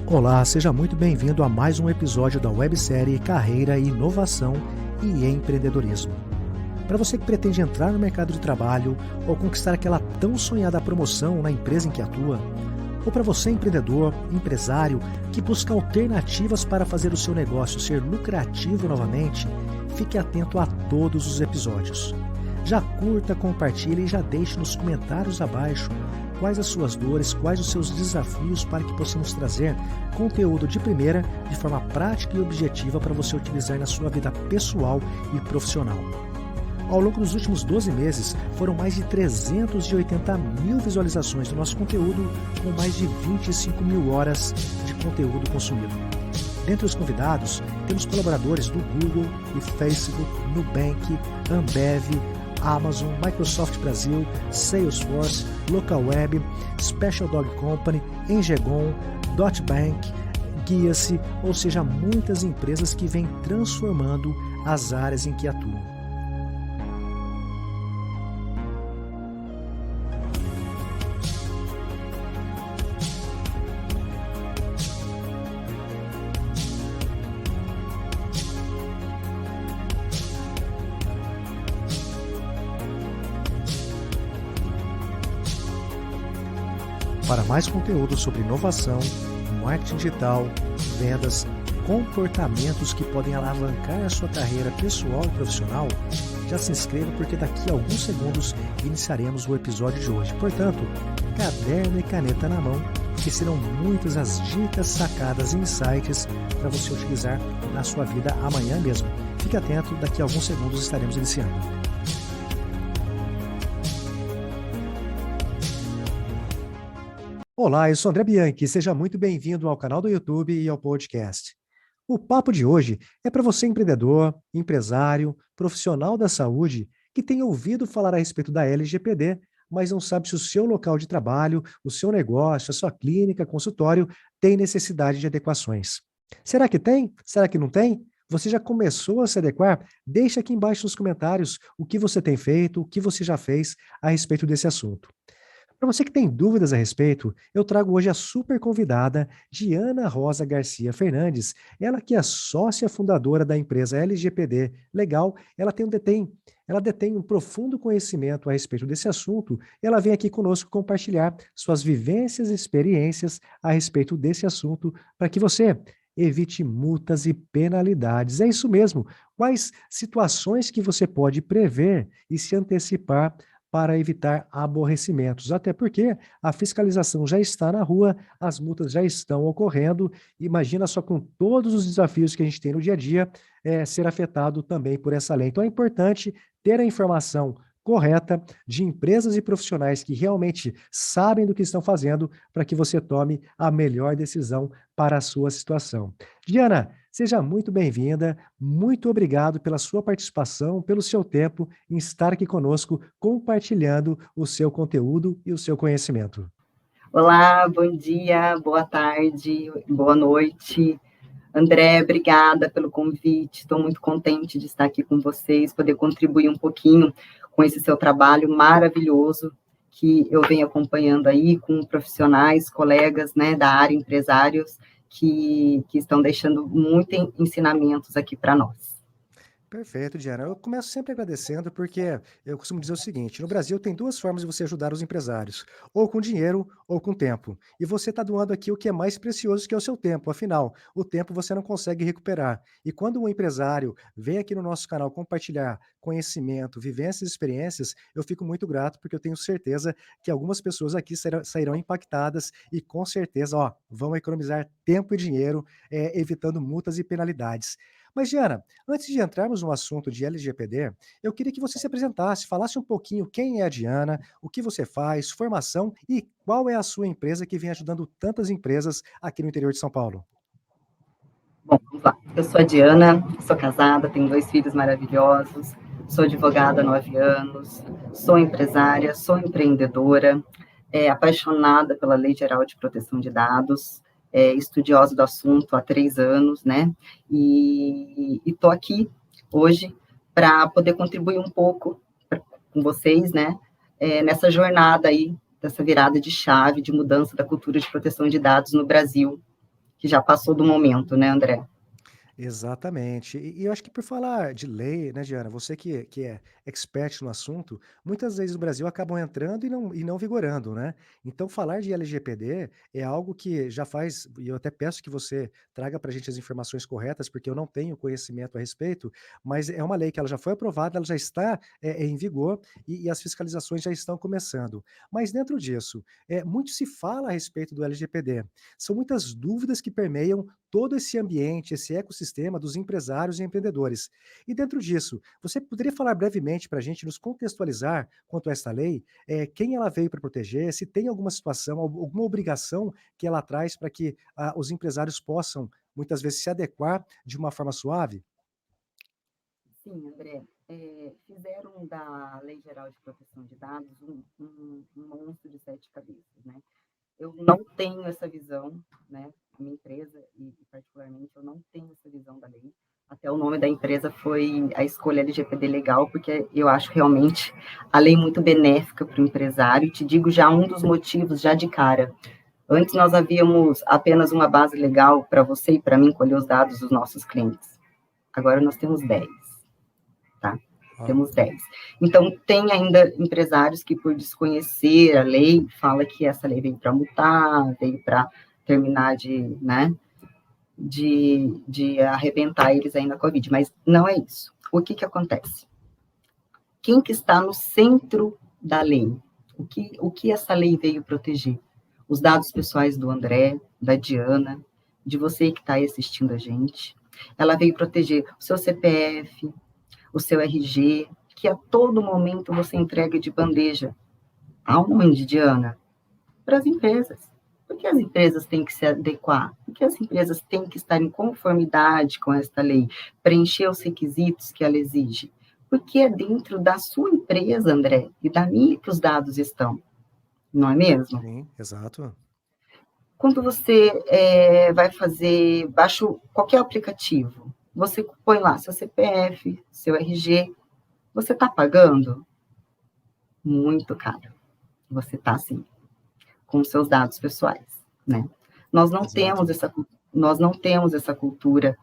Olá, seja muito bem-vindo a mais um episódio da websérie Carreira, Inovação e Empreendedorismo. Para você que pretende entrar no mercado de trabalho ou conquistar aquela tão sonhada promoção na empresa em que atua, ou para você empreendedor, empresário, que busca alternativas para fazer o seu negócio ser lucrativo novamente, fique atento a todos os episódios. Já curta, compartilhe e já deixe nos comentários abaixo quais as suas dores, quais os seus desafios para que possamos trazer conteúdo de primeira, de forma prática e objetiva para você utilizar na sua vida pessoal e profissional. Ao longo dos últimos 12 meses, foram mais de 380 mil visualizações do nosso conteúdo, com mais de 25 mil horas de conteúdo consumido. Dentre os convidados, temos colaboradores do Google, do Facebook, Nubank, Ambev, Amazon, Microsoft Brasil, Salesforce, Localweb, Special Dog Company, Engegon, DotBank, Guia-se, ou seja, muitas empresas que vêm transformando as áreas em que atuam. Para mais conteúdo sobre inovação, marketing digital, vendas, comportamentos que podem alavancar a sua carreira pessoal e profissional, já se inscreva porque daqui a alguns segundos iniciaremos o episódio de hoje. Portanto, caderno e caneta na mão, que serão muitas as dicas, sacadas e insights para você utilizar na sua vida amanhã mesmo. Fique atento, daqui a alguns segundos estaremos iniciando. Olá, eu sou André Bianchi, seja muito bem-vindo ao canal do YouTube e ao podcast. O papo de hoje é para você empreendedor, empresário, profissional da saúde que tem ouvido falar a respeito da LGPD, mas não sabe se o seu local de trabalho, o seu negócio, a sua clínica, consultório tem necessidade de adequações. Será que tem? Será que não tem? Você já começou a se adequar? Deixa aqui embaixo nos comentários o que você tem feito, o que você já fez a respeito desse assunto. Para você que tem dúvidas a respeito, eu trago hoje a super convidada Diana Rosa Garcia Fernandes, ela que é sócia fundadora da empresa LGPD Legal, ela detém um profundo conhecimento a respeito desse assunto, e ela vem aqui conosco compartilhar suas vivências e experiências a respeito desse assunto, para que você evite multas e penalidades. É isso mesmo. Quais situações que você pode prever e se antecipar para evitar aborrecimentos, até porque a fiscalização já está na rua, as multas já estão ocorrendo, imagina só com todos os desafios que a gente tem no dia a dia, ser afetado também por essa lei. Então é importante ter a informação correta de empresas e profissionais que realmente sabem do que estão fazendo para que você tome a melhor decisão para a sua situação. Diana, seja muito bem-vinda, muito obrigado pela sua participação, pelo seu tempo em estar aqui conosco, compartilhando o seu conteúdo e o seu conhecimento. Olá, bom dia, boa tarde, boa noite. André, obrigada pelo convite, estou muito contente de estar aqui com vocês, poder contribuir um pouquinho com esse seu trabalho maravilhoso que eu venho acompanhando aí com profissionais, colegas, né, da área, empresários, que estão deixando muitos ensinamentos aqui para nós. Perfeito, Diana. Eu começo sempre agradecendo porque eu costumo dizer o seguinte, no Brasil tem duas formas de você ajudar os empresários, ou com dinheiro ou com tempo. E você está doando aqui o que é mais precioso, que é o seu tempo. Afinal, o tempo você não consegue recuperar. E quando um empresário vem aqui no nosso canal compartilhar conhecimento, vivências e experiências, eu fico muito grato porque eu tenho certeza que algumas pessoas aqui sairão impactadas e com certeza, vão economizar tempo e dinheiro, evitando multas e penalidades. Mas, Diana, antes de entrarmos no assunto de LGPD, eu queria que você se apresentasse, falasse um pouquinho quem é a Diana, o que você faz, formação e qual é a sua empresa que vem ajudando tantas empresas aqui no interior de São Paulo. Bom, vamos lá. Eu sou a Diana, sou casada, tenho 2 filhos maravilhosos, sou advogada há 9 anos, sou empresária, sou empreendedora, apaixonada pela Lei Geral de Proteção de Dados, estudiosa do assunto há 3 anos, né? E estou aqui hoje para poder contribuir um pouco com vocês, né? Nessa jornada aí, dessa virada de chave, de mudança da cultura de proteção de dados no Brasil, que já passou do momento, né, André? Exatamente. E eu acho que por falar de lei, né, Diana, você que é expert no assunto, muitas vezes no Brasil acabam entrando e não vigorando, né? Então, falar de LGPD é algo que já faz, e eu até peço que você traga para a gente as informações corretas, porque eu não tenho conhecimento a respeito, mas é uma lei que ela já foi aprovada, ela já está em vigor e as fiscalizações já estão começando. Mas dentro disso, muito se fala a respeito do LGPD. São muitas dúvidas que permeiam todo esse ambiente, esse ecossistema dos empresários e empreendedores. E dentro disso, você poderia falar brevemente para a gente, nos contextualizar quanto a esta lei, quem ela veio para proteger, se tem alguma situação, alguma obrigação que ela traz para que os empresários possam, muitas vezes, se adequar de uma forma suave? Sim, André. Fizeram da Lei Geral de Proteção de Dados um monstro de sete cabeças, né? Eu não tenho essa visão, né? A minha empresa, e particularmente, eu não tenho essa visão da lei. Até o nome da empresa foi a escolha LGPD legal, porque eu acho realmente a lei muito benéfica para o empresário. Te digo já um dos motivos, já de cara. Antes nós havíamos apenas uma base legal para você e para mim colher os dados dos nossos clientes. Agora nós temos 10, tá? Uau. Temos 10. Então, tem ainda empresários que, por desconhecer a lei, fala que essa lei veio para multar, veio para terminar né, de arrebentar eles aí na Covid, mas não é isso. O que acontece? Quem que está no centro da lei? O que essa lei veio proteger? Os dados pessoais do André, da Diana, de você que está aí assistindo a gente. Ela veio proteger o seu CPF, o seu RG, que a todo momento você entrega de bandeja. Aonde, Diana? Para as empresas. Porque as empresas têm que se adequar, porque as empresas têm que estar em conformidade com esta lei, preencher os requisitos que ela exige. Porque é dentro da sua empresa, André, e da minha que os dados estão, não é mesmo? Sim, exato. Quando você vai fazer, baixa qualquer aplicativo, você põe lá seu CPF, seu RG, você está pagando? Muito caro. Você está, sim, com os seus dados pessoais, né? Nós não temos Exato. essa, nós não temos essa cultura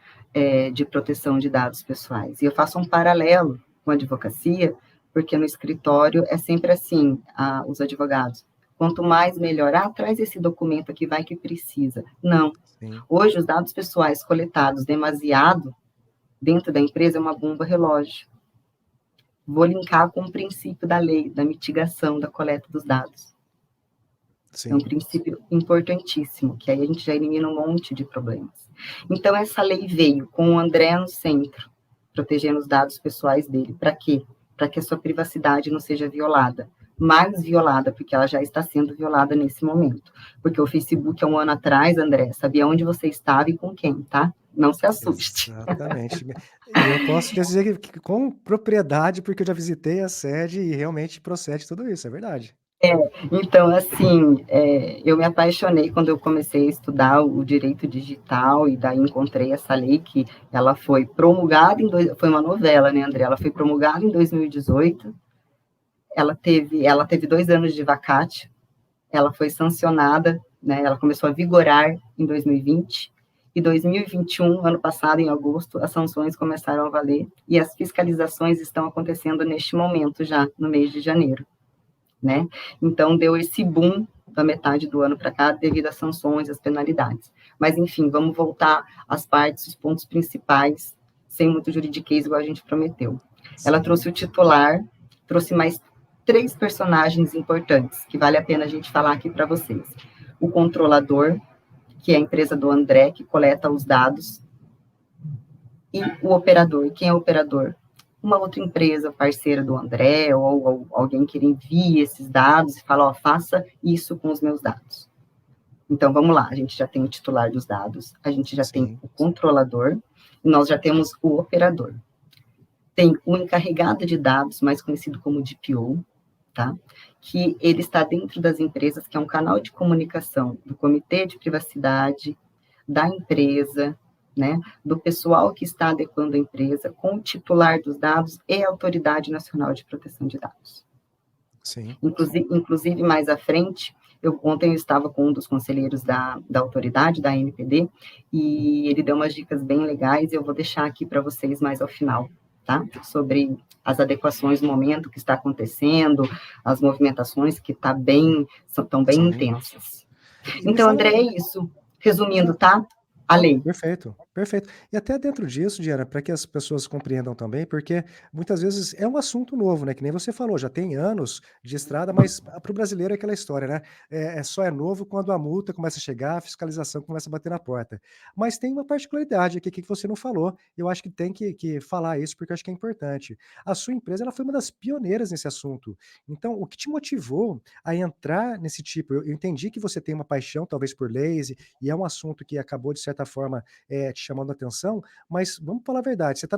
de proteção de dados pessoais. E eu faço um paralelo com a advocacia, porque no escritório é sempre assim, os advogados. Quanto mais melhorar, traz esse documento aqui, vai que precisa. Não. Sim. Hoje, os dados pessoais coletados demasiado dentro da empresa é uma bomba relógio. Vou linkar com o princípio da lei, da mitigação da coleta dos dados. É um Sim. princípio importantíssimo, que aí a gente já elimina um monte de problemas. Então, essa lei veio com o André no centro, protegendo os dados pessoais dele. Para quê? Para que a sua privacidade não seja violada. Mais violada, porque ela já está sendo violada nesse momento. Porque o Facebook, há um ano atrás, André, sabia onde você estava e com quem, tá? Não se assuste. Exatamente. E eu posso te dizer que com propriedade, porque eu já visitei a sede e realmente procede tudo isso, é verdade. Então, assim, eu me apaixonei quando eu comecei a estudar o direito digital e daí encontrei essa lei que ela foi promulgada foi uma novela, né, André? Ela foi promulgada em 2018, ela teve 2 anos de vacate, ela foi sancionada, né? Ela começou a vigorar em 2020 e 2021, ano passado, em agosto, as sanções começaram a valer e as fiscalizações estão acontecendo neste momento já, no mês de janeiro, né? Então, deu esse boom da metade do ano para cá devido às sanções, às penalidades. Mas, enfim, vamos voltar às partes, os pontos principais, sem muito juridiquês, igual a gente prometeu. Ela Sim. trouxe o titular, trouxe mais 3 personagens importantes, que vale a pena a gente falar aqui para vocês. O controlador, que é a empresa do André, que coleta os dados, e o operador. Quem é o operador? Uma outra empresa parceira do André, ou alguém que ele envia esses dados e fala, ó, faça isso com os meus dados. Então, vamos lá, a gente já tem o titular dos dados, a gente já tem Sim. o controlador, e nós já temos o operador. Tem o encarregado de dados, mais conhecido como DPO, tá? Que ele está dentro das empresas, que é um canal de comunicação do Comitê de Privacidade, da empresa, né, do pessoal que está adequando a empresa com o titular dos dados e a Autoridade Nacional de Proteção de Dados. Sim. Inclusive mais à frente, Ontem eu estava com um dos conselheiros da autoridade, da NPD, e ele deu umas dicas bem legais, e eu vou deixar aqui para vocês mais ao final, tá? Sobre as adequações no momento que está acontecendo, as movimentações que estão bem Sim. intensas. E me Então, fala. André, é isso. Resumindo, Não, tá? A não, lei. perfeito, perfeito. E até dentro disso, Diana, para que as pessoas compreendam também, porque muitas vezes é um assunto novo, né? Que nem você falou, já tem anos de estrada, mas para o brasileiro é aquela história, né? Só é novo quando a multa começa a chegar, a fiscalização começa a bater na porta. Mas tem uma particularidade aqui que você não falou. Eu acho que tem que falar isso, porque eu acho que é importante. A sua empresa ela foi uma das pioneiras nesse assunto. Então, o que te motivou a entrar nesse tipo? Eu entendi que você tem uma paixão, talvez, por leis, e é um assunto que acabou, de certa forma, te chamando a atenção, mas vamos falar a verdade, você está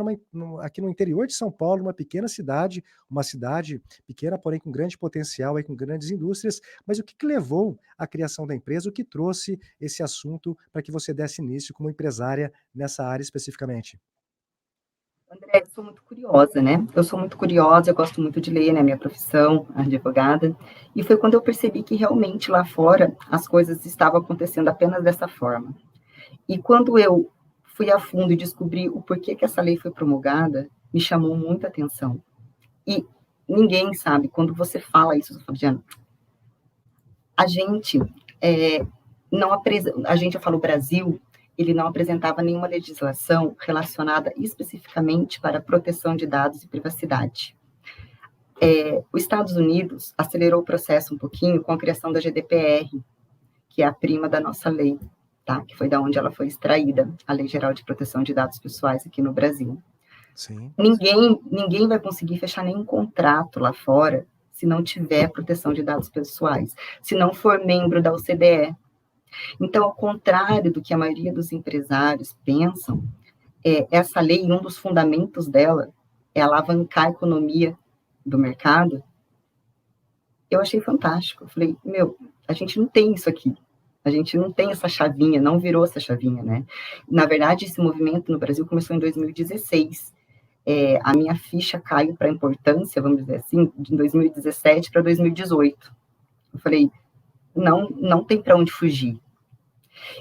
aqui no interior de São Paulo, numa pequena cidade, uma cidade pequena, porém com grande potencial, aí, com grandes indústrias, mas o que que levou à criação da empresa, o que trouxe esse assunto para que você desse início como empresária nessa área especificamente? André, eu sou muito curiosa, né? Eu sou muito curiosa, eu gosto muito de ler, né? Minha profissão, advogada. E foi quando eu percebi que realmente lá fora as coisas estavam acontecendo apenas dessa forma. E quando eu fui a fundo e descobri o porquê que essa lei foi promulgada, me chamou muita atenção. E ninguém sabe, quando você fala isso, Fabiana, a gente não apresenta, a gente, eu falo Brasil, ele não apresentava nenhuma legislação relacionada especificamente para a proteção de dados e privacidade. Os Estados Unidos acelerou o processo um pouquinho com a criação da GDPR, que é a prima da nossa lei, tá? Que foi da onde ela foi extraída, a Lei Geral de Proteção de Dados Pessoais aqui no Brasil. Sim. Ninguém vai conseguir fechar nenhum contrato lá fora se não tiver proteção de dados pessoais, se não for membro da OCDE. Então, ao contrário do que a maioria dos empresários pensam, essa lei, um dos fundamentos dela é alavancar a economia do mercado. Eu achei fantástico. Eu falei, a gente não tem isso aqui. A gente não tem essa chavinha, não virou essa chavinha, né? Na verdade, esse movimento no Brasil começou em 2016. A minha ficha caiu para a importância, vamos dizer assim, de 2017 para 2018. Eu falei, não tem para onde fugir.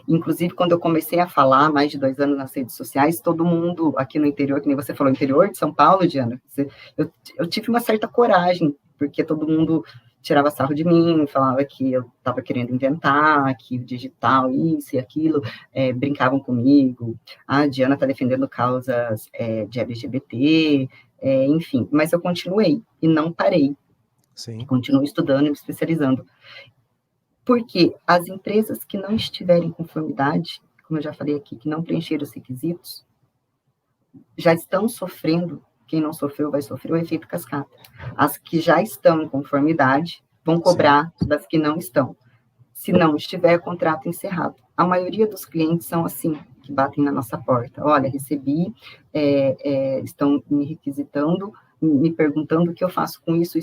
Inclusive, quando eu comecei a falar, mais de 2 anos nas redes sociais, todo mundo aqui no interior, que nem você falou, interior de São Paulo, Diana, eu tive uma certa coragem, porque todo mundo tirava sarro de mim, falava que eu estava querendo inventar, que o digital, isso e aquilo, brincavam comigo, a Diana está defendendo causas de LGBT, enfim, mas eu continuei e não parei, Sim. continuo estudando e me especializando. Porque as empresas que não estiverem em conformidade, como eu já falei aqui, que não preencheram os requisitos, já estão sofrendo, quem não sofreu vai sofrer o efeito cascata. As que já estão em conformidade vão Sim. cobrar das que não estão. Se não estiver, contrato encerrado. A maioria dos clientes são assim, que batem na nossa porta. Olha, recebi, estão me requisitando, me perguntando o que eu faço com isso,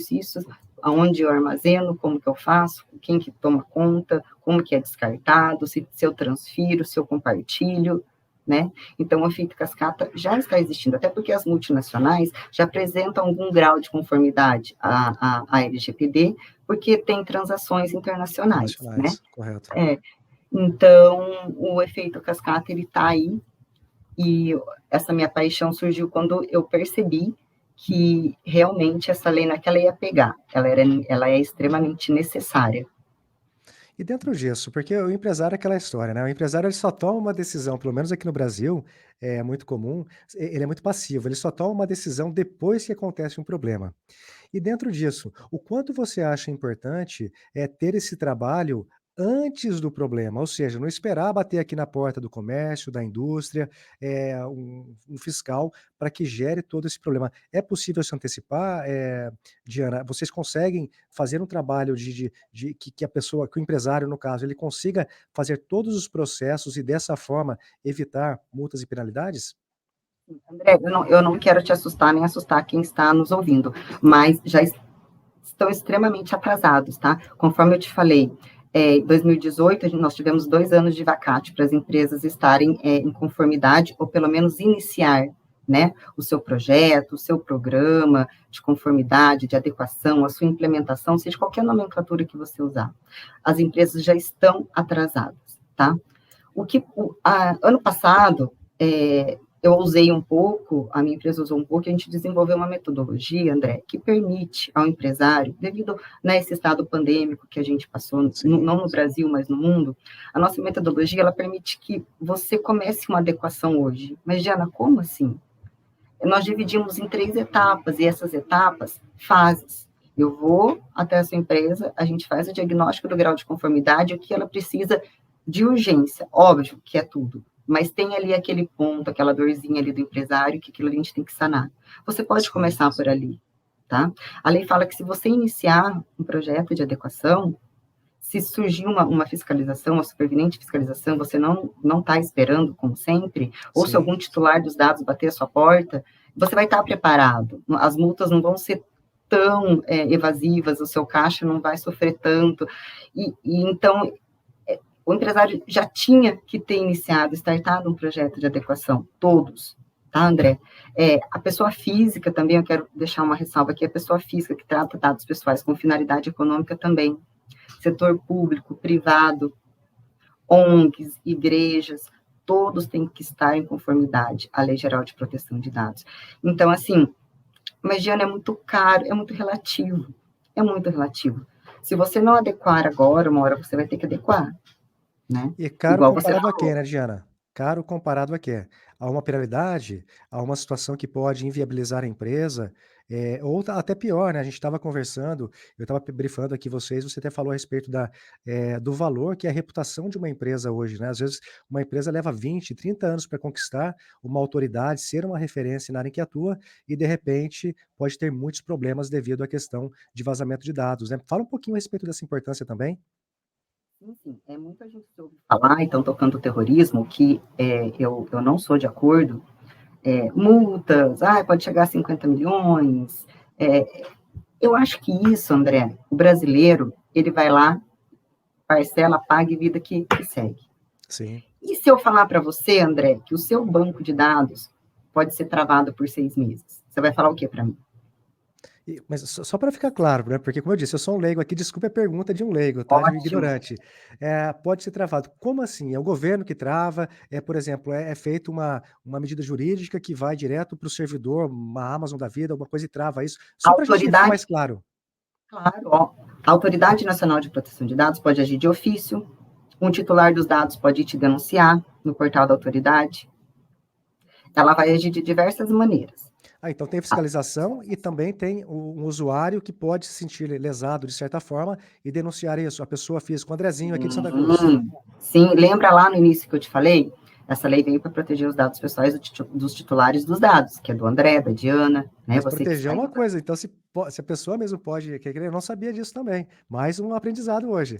aonde eu armazeno, como que eu faço, quem que toma conta, como que é descartado, se eu transfiro, se eu compartilho, né? Então, o efeito cascata já está existindo, até porque as multinacionais já apresentam algum grau de conformidade à LGPD, porque tem transações internacionais, né? Nacionais, correto. Então, o efeito cascata, ele está aí, e essa minha paixão surgiu quando eu percebi que realmente essa lei não é que ela ia pegar, ela é extremamente necessária. E dentro disso, porque o empresário é aquela história, né, o empresário ele só toma uma decisão, pelo menos aqui no Brasil, é muito comum, ele é muito passivo, ele só toma uma decisão depois que acontece um problema. E dentro disso, o quanto você acha importante ter esse trabalho antes do problema, ou seja, não esperar bater aqui na porta do comércio, da indústria, um fiscal para que gere todo esse problema. É possível se antecipar, Diana? Vocês conseguem fazer um trabalho de que a pessoa, que o empresário, no caso, ele consiga fazer todos os processos e dessa forma evitar multas e penalidades? André, eu não quero te assustar nem assustar quem está nos ouvindo, mas já estão extremamente atrasados, tá? Conforme eu te falei, em 2018, nós tivemos 2 anos de vacate para as empresas estarem em conformidade, ou pelo menos iniciar né, o seu projeto, o seu programa de conformidade, de adequação, a sua implementação, seja qualquer nomenclatura que você usar. As empresas já estão atrasadas, tá? Ano passado, eu usei um pouco, a minha empresa usou um pouco, a gente desenvolveu uma metodologia, André, que permite ao empresário, devido a esse estado pandêmico que a gente passou, não no Brasil, mas no mundo, a nossa metodologia, ela permite que você comece uma adequação hoje. Mas, Diana, como assim? Nós dividimos em 3 etapas, e essas etapas, fases. Eu vou até a sua empresa, a gente faz o diagnóstico do grau de conformidade, o que ela precisa de urgência, óbvio que é tudo, mas tem ali aquele ponto, aquela dorzinha ali do empresário, que aquilo a gente tem que sanar. Você pode começar por ali, tá? A lei fala que se você iniciar um projeto de adequação, se surgir uma fiscalização, uma superveniente fiscalização, você não está esperando, como sempre, ou se algum titular dos dados bater a sua porta, você vai estar preparado. As multas não vão ser tão evasivas, o seu caixa não vai sofrer tanto. Então, o empresário já tinha que ter iniciado, startado um projeto de adequação, todos, tá, André? A pessoa física também, eu quero deixar uma ressalva aqui, a pessoa física que trata dados pessoais com finalidade econômica também, setor público, privado, ONGs, igrejas, todos têm que estar em conformidade à Lei Geral de Proteção de Dados. Então, assim, mas, Diana, é muito caro, é muito relativo, é muito relativo. Se você não adequar agora, uma hora você vai ter que adequar, né? E caro Igual comparado a quê, né, Diana? Caro comparado a quê? A uma penalidade, a uma situação que pode inviabilizar a empresa, ou até pior, né, a gente estava conversando, eu estava brifando aqui vocês, você até falou a respeito do valor que é a reputação de uma empresa hoje, né? Às vezes uma empresa leva 20, 30 anos para conquistar uma autoridade, ser uma referência na área em que atua e, de repente, pode ter muitos problemas devido à questão de vazamento de dados, né? Fala um pouquinho a respeito dessa importância também. Sim, muita gente ouve falar, então, tocando o terrorismo, que eu não sou de acordo, multas, pode chegar a 50 milhões, eu acho que isso, André, o brasileiro, ele vai lá, parcela, paga e vida que segue. Sim. E se eu falar para você, André, que o seu banco de dados pode ser travado por 6 meses? Você vai falar o que para mim? Mas só para ficar claro, né, porque como eu disse, eu sou um leigo aqui, desculpe a pergunta de um leigo, tá, de um Ótimo. ignorante. Pode ser travado. Como assim? É o governo que trava? Por exemplo, é feita uma medida jurídica que vai direto para o servidor, uma Amazon da vida, alguma coisa e trava isso? Só para a gente ficar mais claro. Claro, ó, a Autoridade Nacional de Proteção de Dados pode agir de ofício, um titular dos dados pode te denunciar no portal da autoridade, ela vai agir de diversas maneiras. Então tem fiscalização e também tem um usuário que pode se sentir lesado de certa forma e denunciar isso, a pessoa física, o Andrezinho aqui de Santa Cruz. Sim, lembra lá no início que eu te falei? Essa lei veio para proteger os dados pessoais dos titulares dos dados, que é do André, da Diana, né? Mas proteger é uma coisa, então se a pessoa mesmo pode querer, eu não sabia disso também, mais um aprendizado hoje.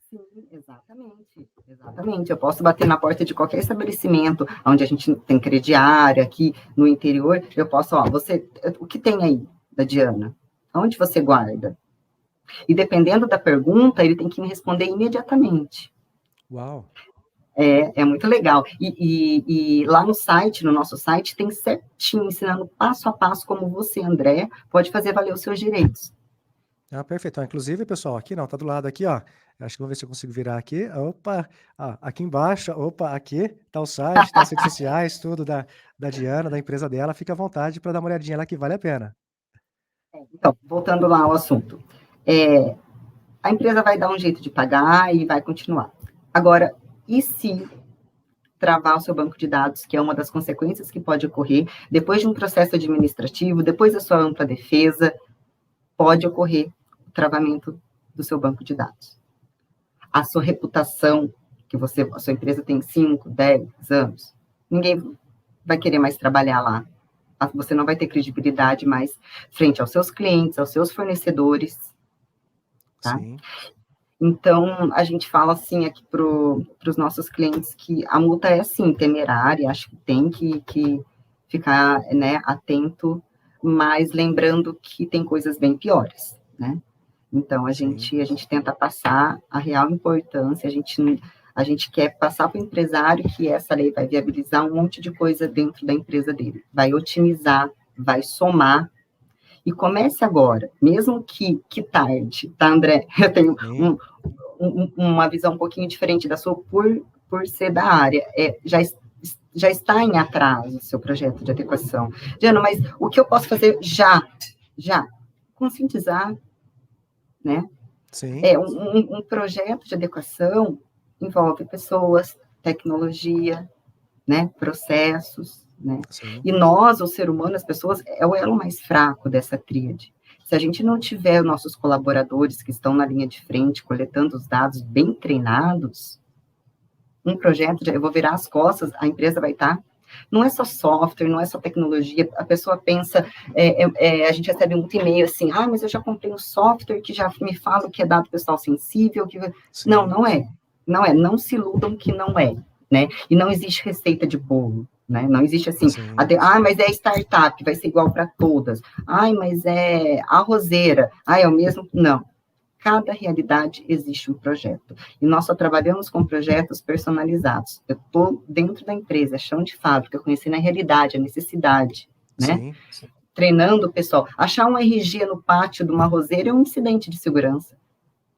Sim, exatamente. Eu posso bater na porta de qualquer estabelecimento onde a gente tem crediário, aqui no interior, eu posso, o que tem aí da Diana? Onde você guarda? E dependendo da pergunta, ele tem que me responder imediatamente. Uau! É muito legal. E lá no nosso site, tem certinho, ensinando passo a passo como você, André, pode fazer valer os seus direitos. Perfeito. Inclusive, pessoal, aqui não, tá do lado aqui, ó. Acho que vou ver se eu consigo virar aqui. Opa! Aqui embaixo, aqui tá o site, tá as redes sociais, tudo da Diana, da empresa dela. Fica à vontade para dar uma olhadinha lá que vale a pena. Então, voltando lá ao assunto. A empresa vai dar um jeito de pagar e vai continuar. Agora, e se travar o seu banco de dados, que é uma das consequências que pode ocorrer, depois de um processo administrativo, depois da sua ampla defesa, pode ocorrer o travamento do seu banco de dados. A sua reputação, que a sua empresa tem 5, 10 anos, ninguém vai querer mais trabalhar lá. Você não vai ter credibilidade mais frente aos seus clientes, aos seus fornecedores. Tá? Sim. Então, a gente fala assim aqui para os nossos clientes que a multa é, sim, temerária, acho que tem que ficar, né, atento, mas lembrando que tem coisas bem piores, né? Então, a gente tenta passar a real importância, A gente quer passar para o empresário que essa lei vai viabilizar um monte de coisa dentro da empresa dele, vai otimizar, vai somar. E comece agora, mesmo que tarde, tá, André? Eu tenho Sim, uma visão um pouquinho diferente da sua por ser da área. Já está em atraso o seu projeto de adequação. Diana, mas o que eu posso fazer já? Conscientizar, né? sim, Um projeto de adequação envolve pessoas, tecnologia, né? Processos, né? sim, E nós, o ser humano, as pessoas, é o elo mais fraco dessa tríade. Se a gente não tiver nossos colaboradores que estão na linha de frente, coletando os dados bem treinados, um projeto, eu vou virar as costas, a empresa vai estar. Não é só software, não é só tecnologia. A pessoa pensa, a gente recebe muito e-mail assim, mas eu já comprei um software que já me fala que é dado pessoal sensível. Não, sim, não é. Não é. Não se iludam que não é, né? E não existe receita de bolo. Né? Não existe assim, sim. mas é startup, vai ser igual para todas. Mas é arrozeira. É o mesmo. Não, cada realidade existe um projeto. E nós só trabalhamos com projetos personalizados. Eu estou dentro da empresa, é chão de fábrica, conhecendo a realidade, a necessidade, né? Sim, Treinando o pessoal. Achar um RG no pátio de uma roseira é um incidente de segurança,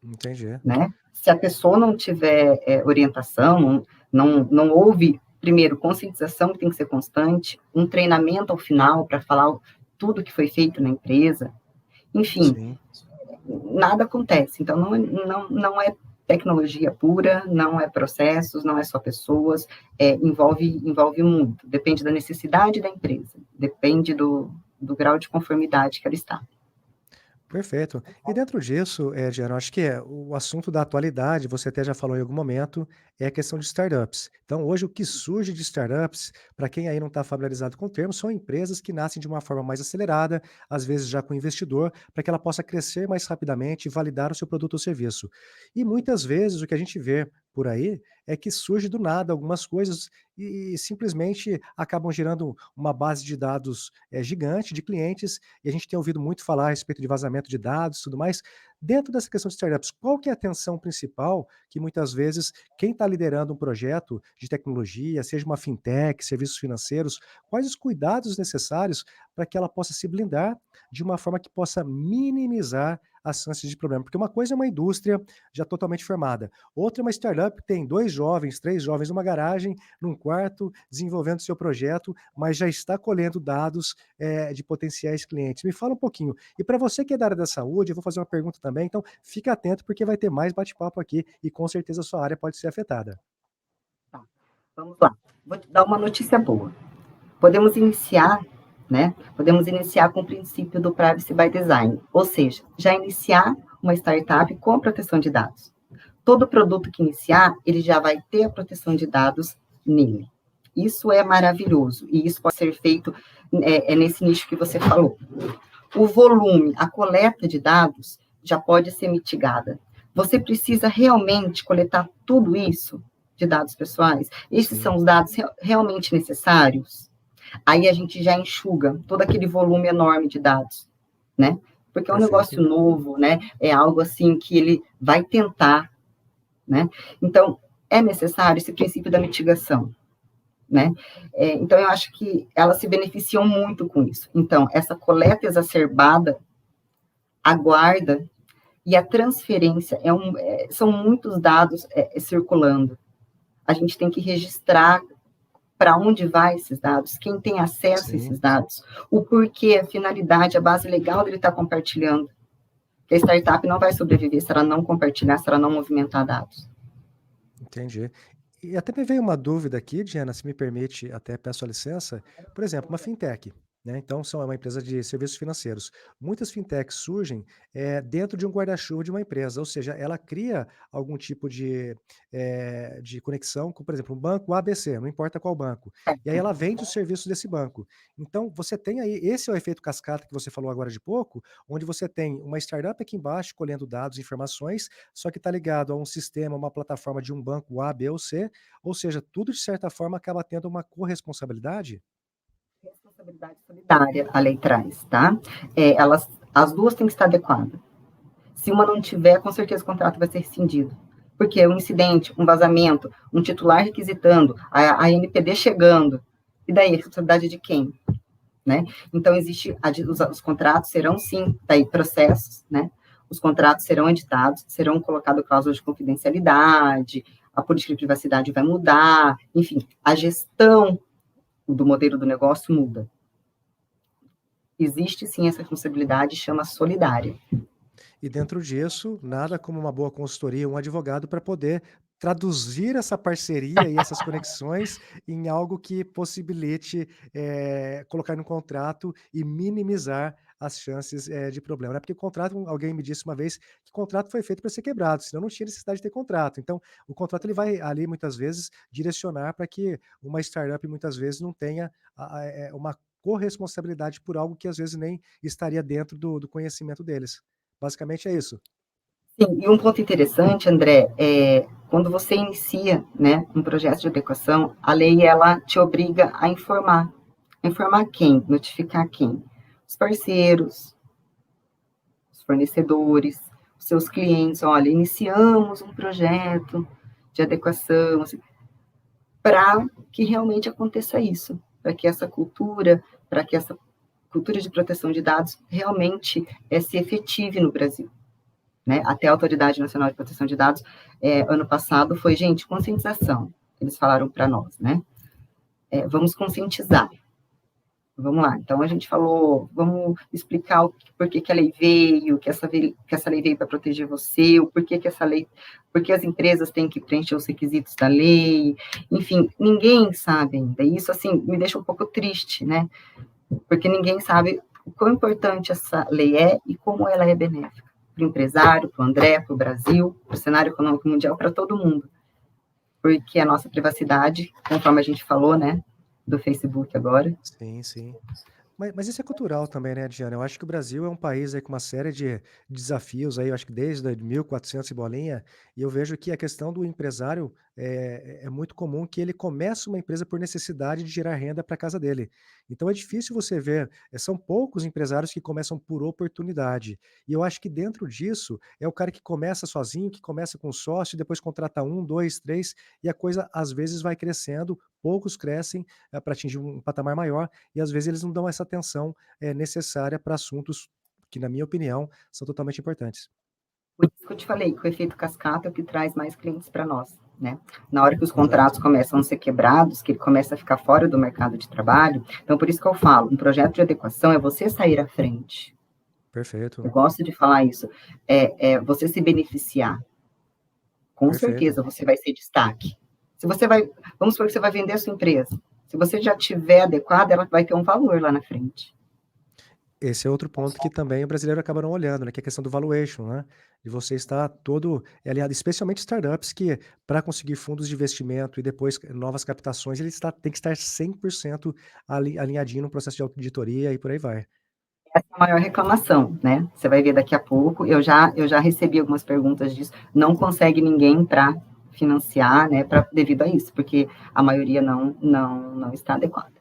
entendi. né? Se a pessoa não tiver orientação, não houve, primeiro, conscientização que tem que ser constante, um treinamento ao final para falar tudo que foi feito na empresa, enfim, Sim. nada acontece. Então, não é tecnologia pura, não é processos, não é só pessoas, envolve muito. Depende da necessidade da empresa, depende do grau de conformidade que ela está. Perfeito. E dentro disso, Diana, acho que o assunto da atualidade, você até já falou em algum momento, é a questão de startups. Então, hoje, o que surge de startups, para quem aí não está familiarizado com o termo, são empresas que nascem de uma forma mais acelerada, às vezes já com investidor, para que ela possa crescer mais rapidamente e validar o seu produto ou serviço. E muitas vezes o que a gente vê por aí é que surge do nada algumas coisas e simplesmente acabam gerando uma base de dados gigante de clientes e a gente tem ouvido muito falar a respeito de vazamento de dados e tudo mais. Dentro dessa questão de startups, qual que é a atenção principal que muitas vezes quem está liderando um projeto de tecnologia, seja uma fintech, serviços financeiros, quais os cuidados necessários para que ela possa se blindar de uma forma que possa minimizar as chances de problema? Porque uma coisa é uma indústria já totalmente formada, outra é uma startup que tem 2 jovens, 3 jovens numa garagem, num quarto, desenvolvendo seu projeto, mas já está colhendo dados de potenciais clientes. Me fala um pouquinho. E para você que é da área da saúde, eu vou fazer uma pergunta também, então fica atento porque vai ter mais bate-papo aqui e com certeza a sua área pode ser afetada. Tá, vamos lá. Vou te dar uma notícia boa. Podemos iniciar, né? Podemos iniciar com o princípio do Privacy by Design, ou seja, já iniciar uma startup com a proteção de dados. Todo produto que iniciar, ele já vai ter a proteção de dados nele. Isso é maravilhoso, e isso pode ser feito nesse nicho que você falou. O volume, a coleta de dados já pode ser mitigada. Você precisa realmente coletar tudo isso de dados pessoais? Esses Sim, são os dados realmente necessários? Aí a gente já enxuga todo aquele volume enorme de dados, né? Porque é um perfeito. negócio novo, né? É algo assim que ele vai tentar, né? Então, é necessário esse princípio da mitigação, né? Então, eu acho que elas se beneficiam muito com isso. Então, essa coleta exacerbada, a guarda e a transferência, são muitos dados circulando. A gente tem que registrar para onde vai esses dados, quem tem acesso a Sim, esses dados, o porquê, a finalidade, a base legal dele estar compartilhando. Porque a startup não vai sobreviver se ela não compartilhar, se ela não movimentar dados. entendi. E até me veio uma dúvida aqui, Diana, se me permite, até peço a licença. Por exemplo, uma fintech, né? Então, é uma empresa de serviços financeiros. Muitas fintechs surgem dentro de um guarda-chuva de uma empresa, ou seja, ela cria algum tipo de conexão com, por exemplo, um banco ABC, não importa qual banco. E aí ela vende os serviços desse banco. Então, você tem aí, esse é o efeito cascata que você falou agora de pouco, onde você tem uma startup aqui embaixo colhendo dados, informações, só que está ligado a um sistema, uma plataforma de um banco A, B ou C, ou seja, tudo de certa forma acaba tendo uma corresponsabilidade? Responsabilidade solidária, a lei traz, tá? As duas têm que estar adequadas. Se uma não tiver, com certeza o contrato vai ser rescindido. Porque um incidente, um vazamento, um titular requisitando, a NPD chegando, e daí a responsabilidade de quem? Né? Então, os contratos serão, sim, daí processos, né? Os contratos serão editados, serão colocadas cláusulas de confidencialidade, a política de privacidade vai mudar, enfim, a gestão do modelo do negócio muda. Existe, sim, essa responsabilidade, chama solidária. E dentro disso, nada como uma boa consultoria, um advogado para poder traduzir essa parceria e essas conexões em algo que possibilite, colocar no contrato e minimizar as chances, de problema, né, porque contrato, alguém me disse uma vez que o contrato foi feito para ser quebrado, senão não tinha necessidade de ter contrato. Então, o contrato ele vai ali muitas vezes direcionar para que uma startup muitas vezes não tenha uma corresponsabilidade por algo que às vezes nem estaria dentro do conhecimento deles. Basicamente é isso. Sim, e um ponto interessante, André, quando você inicia, né, um projeto de adequação, a lei, ela te obriga a informar. Informar quem? Notificar quem? Os parceiros, os fornecedores, os seus clientes. Olha, iniciamos um projeto de adequação, assim, para que realmente aconteça isso, para que essa cultura de proteção de dados realmente se efetive no Brasil. Né? Até a Autoridade Nacional de Proteção de Dados, ano passado, foi, gente, conscientização. Eles falaram para nós, né? Vamos conscientizar. Vamos lá. Então, a gente falou, vamos explicar por que a lei veio, que essa lei veio para proteger você, o porquê que essa lei, porque as empresas têm que preencher os requisitos da lei, enfim, ninguém sabe ainda. E isso, assim, me deixa um pouco triste, né? Porque ninguém sabe o quão importante essa lei é e como ela é benéfica para o empresário, para o André, para o Brasil, para o cenário econômico mundial, para todo mundo. Porque a nossa privacidade, conforme a gente falou, né, do Facebook agora. Sim, sim. Mas isso é cultural também, né, Diana? Eu acho que o Brasil é um país aí com uma série de desafios aí, eu acho que desde 1400 e bolinha, e eu vejo que a questão do empresário é muito comum que ele começa uma empresa por necessidade de gerar renda para casa dele. Então é difícil você ver, são poucos empresários que começam por oportunidade. E eu acho que dentro disso é o cara que começa sozinho, que começa com sócio, depois contrata um, dois, três, e a coisa às vezes vai crescendo, poucos crescem para atingir um patamar maior e às vezes eles não dão essa atenção necessária para assuntos que, na minha opinião, são totalmente importantes. Por isso que eu te falei que o efeito cascata é o que traz mais clientes para nós, né? Na hora que os contratos Exato. começam a ser quebrados, que ele começa a ficar fora do mercado de trabalho, então por isso que eu falo, um projeto de adequação é você sair à frente. Eu Perfeito, gosto de falar isso, você se beneficiar. Com perfeito. certeza você vai ser destaque. Se você vai, vamos supor que você vai vender a sua empresa. Se você já tiver adequada, ela vai ter um valor lá na frente. Esse é outro ponto que também o brasileiro acaba não olhando, né, que é a questão do valuation, né, de você estar todo aliado, especialmente startups que, para conseguir fundos de investimento e depois novas captações, tem que estar 100% alinhadinho no processo de auditoria e por aí vai. Essa é a maior reclamação, né? Você vai ver daqui a pouco. Eu já recebi algumas perguntas disso. Não consegue ninguém para financiar, né? Devido a isso, porque a maioria não está adequada.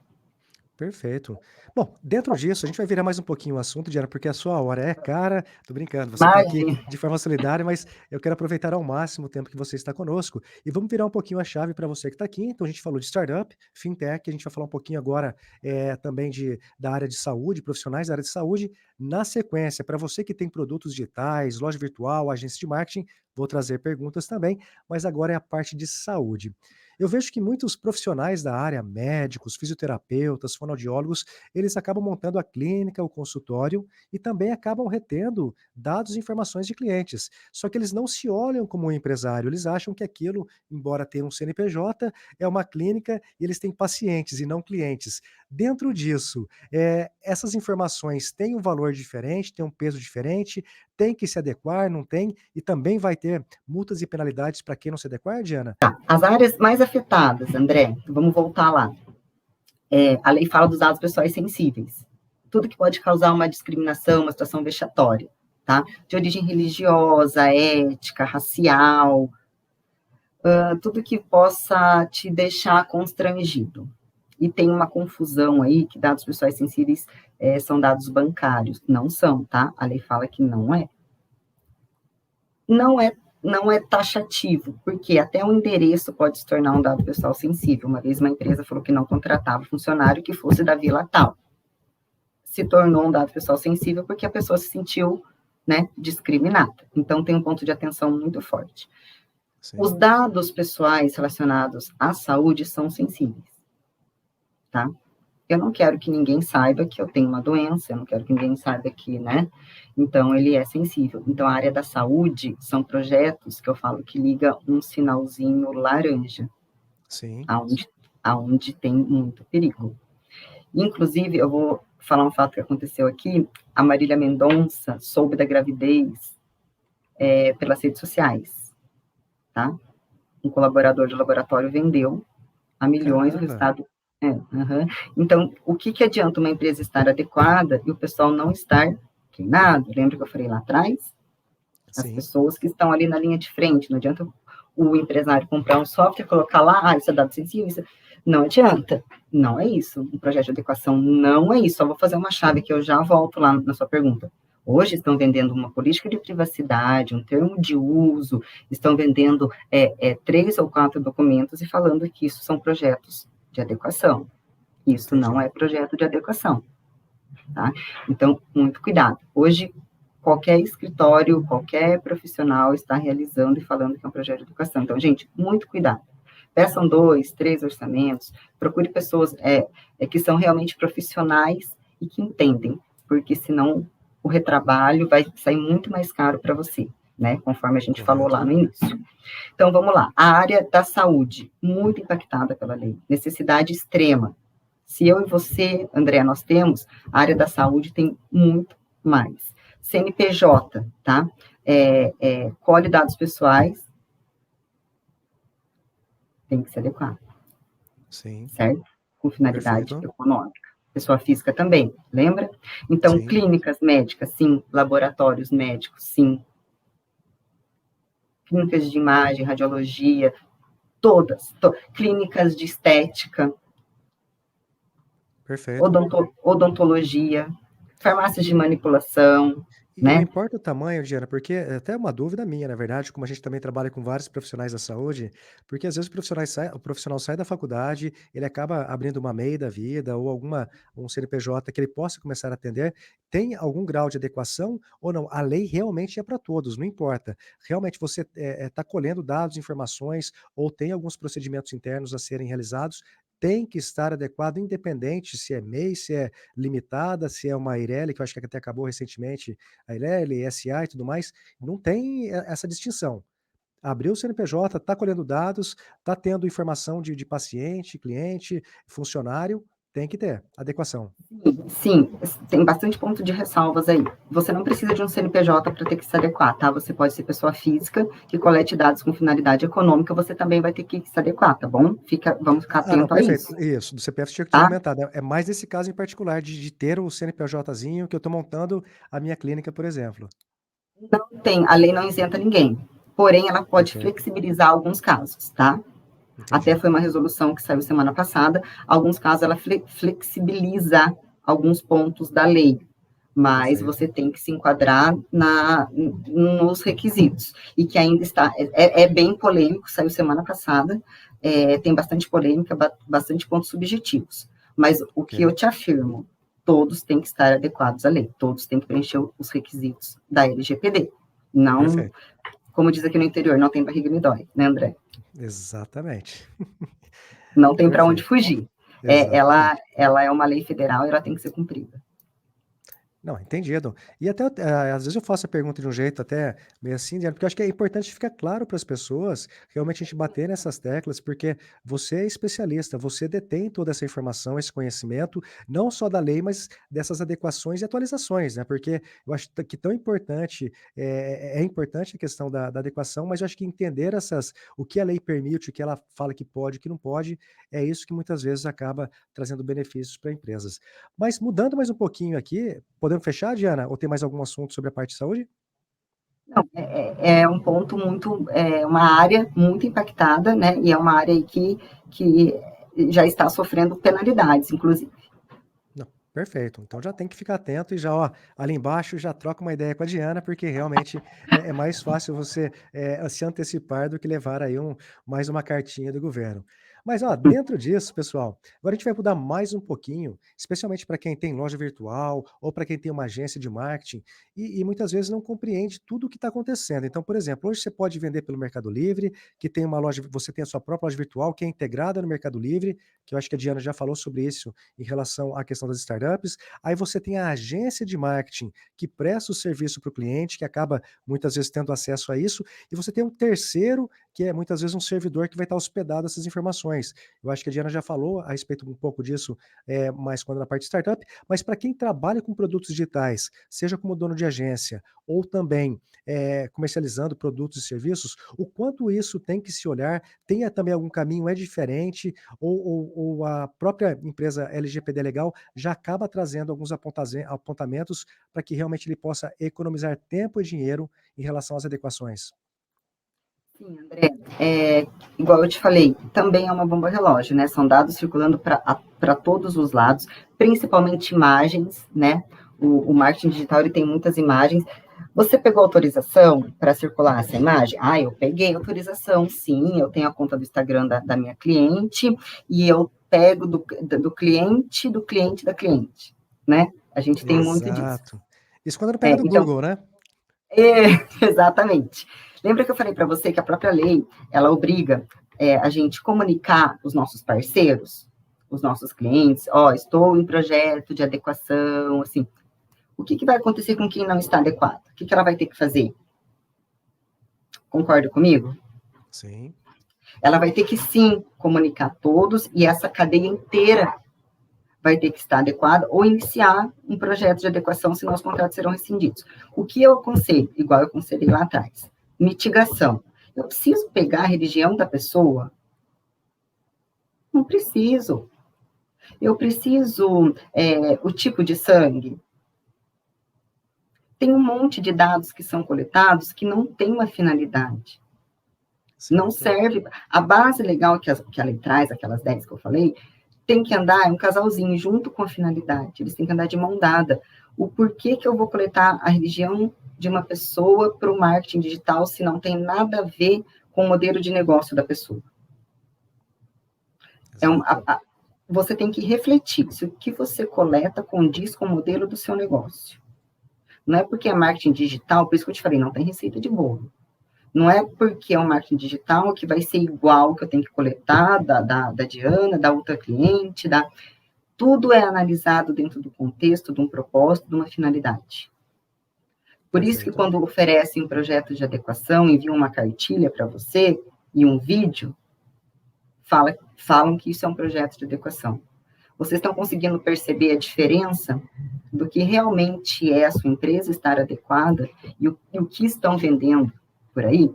Perfeito. Bom, dentro disso, a gente vai virar mais um pouquinho o assunto, Diana, porque a sua hora é cara. Tô brincando, você está aqui Imagina. de forma solidária, mas eu quero aproveitar ao máximo o tempo que você está conosco e vamos virar um pouquinho a chave para você que está aqui. Então, a gente falou de startup, fintech, a gente vai falar um pouquinho agora também da área de saúde, profissionais da área de saúde. Na sequência, para você que tem produtos digitais, loja virtual, agência de marketing, vou trazer perguntas também, mas agora é a parte de saúde. Eu vejo que muitos profissionais da área, médicos, fisioterapeutas, fonoaudiólogos, eles acabam montando a clínica, o consultório e também acabam retendo dados e informações de clientes. Só que eles não se olham como um empresário, eles acham que aquilo, embora tenha um CNPJ, é uma clínica e eles têm pacientes e não clientes. Dentro disso, essas informações têm um valor diferente, têm um peso diferente, tem que se adequar, não tem? E também vai ter multas e penalidades para quem não se adequar, Diana? As áreas mais afetadas, André, vamos voltar lá. A lei fala dos dados pessoais sensíveis. Tudo que pode causar uma discriminação, uma situação vexatória, tá? De origem religiosa, ética, racial, tudo que possa te deixar constrangido. E tem uma confusão aí, que dados pessoais sensíveis são dados bancários. Não são, tá? A lei fala que não é. Não é, não é taxativo, porque até o endereço pode se tornar um dado pessoal sensível. Uma vez uma empresa falou que não contratava funcionário que fosse da vila tal. Se tornou um dado pessoal sensível porque a pessoa se sentiu, né, discriminada. Então, tem um ponto de atenção muito forte. Sim. Os dados pessoais relacionados à saúde são sensíveis, tá? Eu não quero que ninguém saiba que eu tenho uma doença, eu não quero que ninguém saiba que, né? Então, ele é sensível. Então, a área da saúde são projetos que eu falo que liga um sinalzinho laranja. Sim. Aonde tem muito perigo. Inclusive, eu vou falar um fato que aconteceu aqui. A Marília Mendonça soube da gravidez pelas redes sociais, tá? Um colaborador de laboratório vendeu a milhões. Caramba. O resultado... Então, o que adianta uma empresa estar adequada e o pessoal não estar treinado? Lembra que eu falei lá atrás? As pessoas que estão ali na linha de frente. Não adianta o empresário comprar um software, colocar lá, isso é dado sensível, isso... Não adianta. Não é isso. Um projeto de adequação não é isso. Só vou fazer uma chave que eu já volto lá na sua pergunta. Hoje estão vendendo uma política de privacidade, um termo de uso, estão vendendo 3 ou 4 documentos e falando que isso são projetos de adequação. Isso não é projeto de adequação, tá? Então, muito cuidado. Hoje, qualquer escritório, qualquer profissional está realizando e falando que é um projeto de adequação. Então, gente, muito cuidado. Peçam 2, 3 orçamentos, procure pessoas que são realmente profissionais e que entendem, porque senão o retrabalho vai sair muito mais caro para você, né? Conforme a gente falou lá no início. Então, vamos lá. A área da saúde, muito impactada pela lei. Necessidade extrema. Se eu e você, André, nós temos, a área da saúde tem muito mais. CNPJ, tá? Colhe dados pessoais, tem que se adequar. Sim. Certo? Com finalidade econômica. Pessoa física também, lembra? Então, clínicas médicas, sim. Laboratórios médicos, sim. Clínicas de imagem, radiologia, todas. Clínicas de estética. Perfeito. Odontologia, farmácias de manipulação. E não importa o tamanho, Diana, porque é até uma dúvida minha, na verdade, como a gente também trabalha com vários profissionais da saúde, porque às vezes o profissional sai da faculdade, ele acaba abrindo uma MEI da vida ou um CNPJ que ele possa começar a atender. Tem algum grau de adequação ou não? A lei realmente é para todos, não importa. Realmente você está colhendo dados, informações ou tem alguns procedimentos internos a serem realizados, tem que estar adequado, independente se é MEI, se é limitada, se é uma Eireli, que eu acho que até acabou recentemente, a Eireli, SA e tudo mais, não tem essa distinção. Abriu o CNPJ, está colhendo dados, está tendo informação de paciente, cliente, funcionário, tem que ter adequação. Sim, tem bastante ponto de ressalvas aí. Você não precisa de um CNPJ para ter que se adequar, tá? Você pode ser pessoa física que colete dados com finalidade econômica, você também vai ter que se adequar, tá bom? Vamos ficar atento a isso. Isso, do CPF tinha que ter comentado. É mais nesse caso em particular, de ter o CNPJzinho que eu estou montando a minha clínica, por exemplo. Não tem, a lei não isenta ninguém. Porém, ela pode flexibilizar alguns casos, tá? Entendi. Até foi uma resolução que saiu semana passada. Alguns casos ela flexibiliza alguns pontos da lei, mas você tem que se enquadrar nos requisitos. E que ainda está, bem polêmico, saiu semana passada, tem bastante polêmica, bastante pontos subjetivos. Mas o que eu te afirmo, todos têm que estar adequados à lei, todos têm que preencher os requisitos da LGPD. Não, como diz aqui no interior, não tem barriga me dói, né, André? Exatamente. Não tem para onde fugir. Ela é uma lei federal e ela tem que ser cumprida. Não, entendido. E até, às vezes eu faço a pergunta de um jeito até meio assim, Diana, porque eu acho que é importante ficar claro para as pessoas, realmente a gente bater nessas teclas, porque você é especialista, você detém toda essa informação, esse conhecimento, não só da lei, mas dessas adequações e atualizações, né? Porque eu acho que tão importante, é importante a questão da adequação, mas eu acho que entender o que a lei permite, o que ela fala que pode, o que não pode, é isso que muitas vezes acaba trazendo benefícios para empresas. Mas mudando mais um pouquinho aqui, podemos fechar, Diana? Ou tem mais algum assunto sobre a parte de saúde? Não, é um ponto uma área muito impactada, né? E é uma área aí que já está sofrendo penalidades, inclusive. Não, Perfeito. Então já tem que ficar atento e já, ó, ali embaixo já troca uma ideia com a Diana, porque realmente é mais fácil você se antecipar do que levar aí mais uma cartinha do governo. Mas, ó, dentro disso, pessoal, agora a gente vai mudar mais um pouquinho, especialmente para quem tem loja virtual ou para quem tem uma agência de marketing e muitas vezes não compreende tudo o que está acontecendo. Então, por exemplo, hoje você pode vender pelo Mercado Livre, que tem uma loja, você tem a sua própria loja virtual que é integrada no Mercado Livre, que eu acho que a Diana já falou sobre isso em relação à questão das startups. Aí você tem a agência de marketing que presta o serviço para o cliente, que acaba muitas vezes tendo acesso a isso, e você tem um terceiro, que é muitas vezes um servidor que vai estar hospedado essas informações. Eu acho que a Diana já falou a respeito um pouco disso, mais quando na parte de startup, mas para quem trabalha com produtos digitais, seja como dono de agência ou também comercializando produtos e serviços, o quanto isso tem que se olhar, tem também algum caminho, é diferente, ou a própria empresa LGPD Legal já acaba trazendo alguns apontamentos para que realmente ele possa economizar tempo e dinheiro em relação às adequações. Sim, André, igual eu te falei, também é uma bomba relógio, né? São dados circulando para todos os lados, principalmente imagens, né? O marketing digital ele tem muitas imagens. Você pegou autorização para circular essa imagem? Ah, eu peguei autorização, sim, eu tenho a conta do Instagram da minha cliente e eu pego do cliente, do cliente da cliente, né? A gente tem muito disso. Exato. Isso quando não pega do Então, Google, né? exatamente. Lembra que eu falei para você que a própria lei, ela obriga a gente comunicar os nossos parceiros, os nossos clientes, ó, estou em projeto de adequação, assim. O que vai acontecer com quem não está adequado? O que ela vai ter que fazer? Concorda comigo? Sim. Ela vai ter que, sim, comunicar todos e essa cadeia inteira vai ter que estar adequada ou iniciar um projeto de adequação, senão os contratos serão rescindidos. O que eu aconselho, igual eu aconselhei lá atrás? Mitigação. Eu preciso pegar a religião da pessoa? Não preciso. Eu preciso o tipo de sangue? Tem um monte de dados que são coletados que não tem uma finalidade. Não Certo. serve. A base legal que a lei traz, aquelas 10 que eu falei, tem que andar, um casalzinho, junto com a finalidade. Eles têm que andar de mão dada. O porquê que eu vou coletar a religião de uma pessoa para o marketing digital se não tem nada a ver com o modelo de negócio da pessoa? Você tem que refletir se o que você coleta condiz com o modelo do seu negócio. Não é porque é marketing digital, por isso que eu te falei, não tem receita de bolo. Não é porque é um marketing digital que vai ser igual que eu tenho que coletar da Diana, da outra cliente, tudo é analisado dentro do contexto, de um propósito, de uma finalidade. Por isso que Perfeito. quando oferecem um projeto de adequação, enviam uma cartilha para você e um vídeo, falam que isso é um projeto de adequação. Vocês estão conseguindo perceber a diferença do que realmente é a sua empresa estar adequada e o que estão vendendo por aí?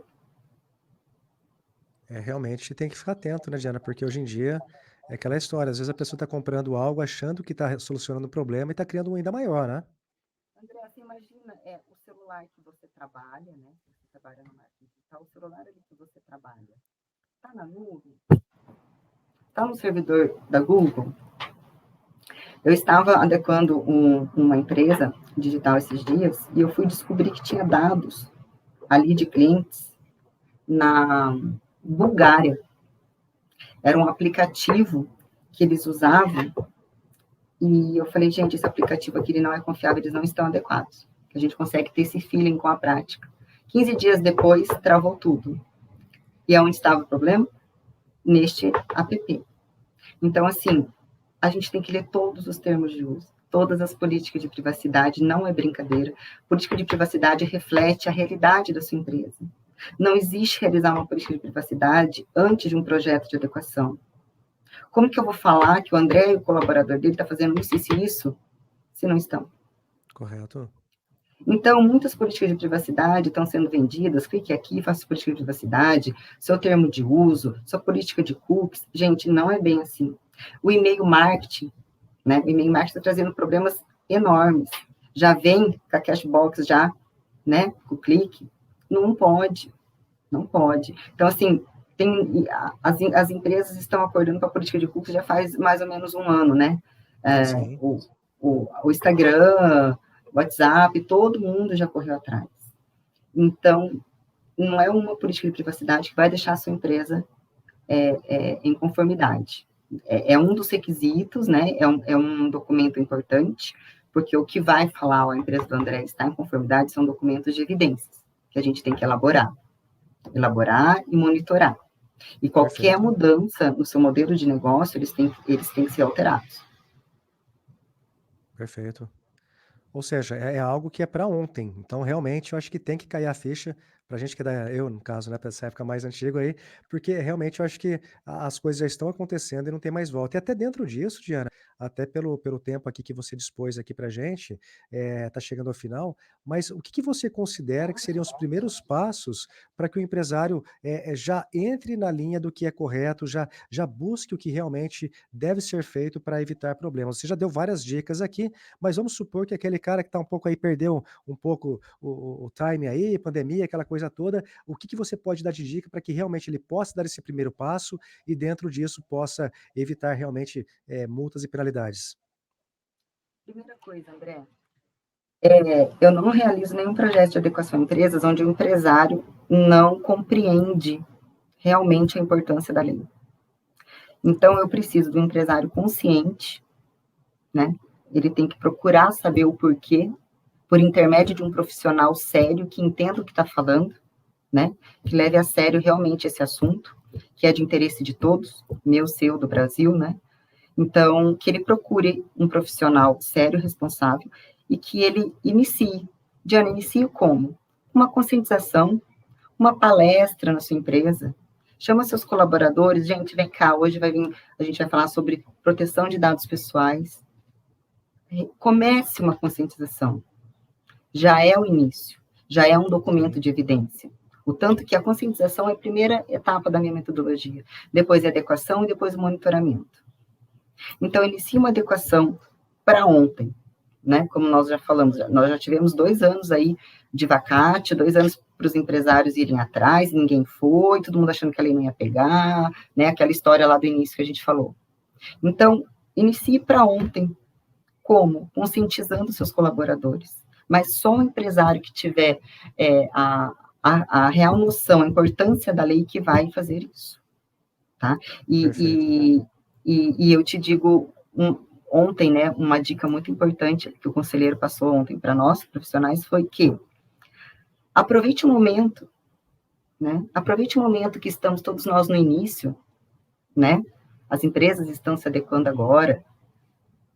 Realmente tem que ficar atento, né, Diana? Porque hoje em dia é aquela história, às vezes a pessoa está comprando algo achando que está solucionando o problema e está criando um ainda maior, né? André, você imagina o celular que você trabalha, né? Você trabalha no marketing digital, o celular ali que você trabalha, está na nuvem? Está no servidor da Google? Eu estava adequando uma empresa digital esses dias e eu fui descobrir que tinha dados ali de clientes na Bulgária. Era um aplicativo que eles usavam e eu falei, gente, esse aplicativo aqui ele não é confiável, eles não estão adequados. A gente consegue ter esse feeling com a prática. 15 dias depois, travou tudo. E aonde estava o problema? Neste app. Então, assim, a gente tem que ler todos os termos de uso, todas as políticas de privacidade, não é brincadeira. Política de privacidade reflete a realidade da sua empresa. Não existe realizar uma política de privacidade antes de um projeto de adequação. Como que eu vou falar que o André e o colaborador dele estão fazendo isso e isso, se não estão? Correto. Então, muitas políticas de privacidade estão sendo vendidas, clique aqui, faça política de privacidade, seu termo de uso, sua política de cookies. Gente, não é bem assim. O e-mail marketing, né? O e-mail marketing está trazendo problemas enormes. Já vem com a cashbox já, né? Com o clique. Não pode, não pode. Então, assim, as empresas estão acordando com a política de cookies já faz mais ou menos um ano, né? Sim. o Instagram, o WhatsApp, todo mundo já correu atrás. Então, não é uma política de privacidade que vai deixar a sua empresa em conformidade. É um dos requisitos, né? É um documento importante, porque o que vai falar a empresa do André está em conformidade são documentos de evidências, que a gente tem que elaborar e monitorar. E qualquer Perfeito. mudança no seu modelo de negócio, eles têm que ser alterados. Perfeito. Ou seja, é algo que é para ontem. Então, realmente, eu acho que tem que cair a ficha para a gente que é eu, no caso, né, para essa época mais antiga aí, porque realmente eu acho que as coisas já estão acontecendo e não tem mais volta. E até dentro disso, Diana, até pelo tempo aqui que você dispôs aqui para a gente, tá chegando ao final, mas o que você considera que seriam os primeiros passos para que o empresário já entre na linha do que é correto, já busque o que realmente deve ser feito para evitar problemas? Você já deu várias dicas aqui, mas vamos supor que aquele cara que está um pouco aí, perdeu um pouco o time aí, pandemia, aquela coisa toda, o que você pode dar de dica para que realmente ele possa dar esse primeiro passo e dentro disso possa evitar realmente multas e penalidades? Primeira coisa, André, eu não realizo nenhum projeto de adequação a empresas onde o empresário não compreende realmente a importância da lei. Então, eu preciso do empresário consciente, né? Ele tem que procurar saber o porquê, por intermédio de um profissional sério que entenda o que está falando, né? Que leve a sério realmente esse assunto, que é de interesse de todos, meu, seu, do Brasil, né? Então, que ele procure um profissional sério, responsável, e que ele inicie. Diana, inicie como? Uma conscientização, uma palestra na sua empresa. Chama seus colaboradores, gente, vem cá, hoje a gente vai falar sobre proteção de dados pessoais. Comece uma conscientização. Já é o início, já é um documento de evidência. O tanto que a conscientização é a primeira etapa da minha metodologia, depois a adequação e depois o monitoramento. Então, inicie uma adequação para ontem, né? Como nós já falamos, nós já tivemos 2 anos aí de vacate, 2 anos para os empresários irem atrás, ninguém foi, todo mundo achando que a lei não ia pegar, né? Aquela história lá do início que a gente falou. Então, inicie para ontem. Como? Conscientizando seus colaboradores. Mas só o empresário que tiver a real noção, a importância da lei que vai fazer isso, tá? Perfeito. E eu te digo, ontem, né, uma dica muito importante que o conselheiro passou ontem para nós, profissionais, foi que aproveite o momento, né? Aproveite o momento que estamos todos nós no início, né? As empresas estão se adequando agora,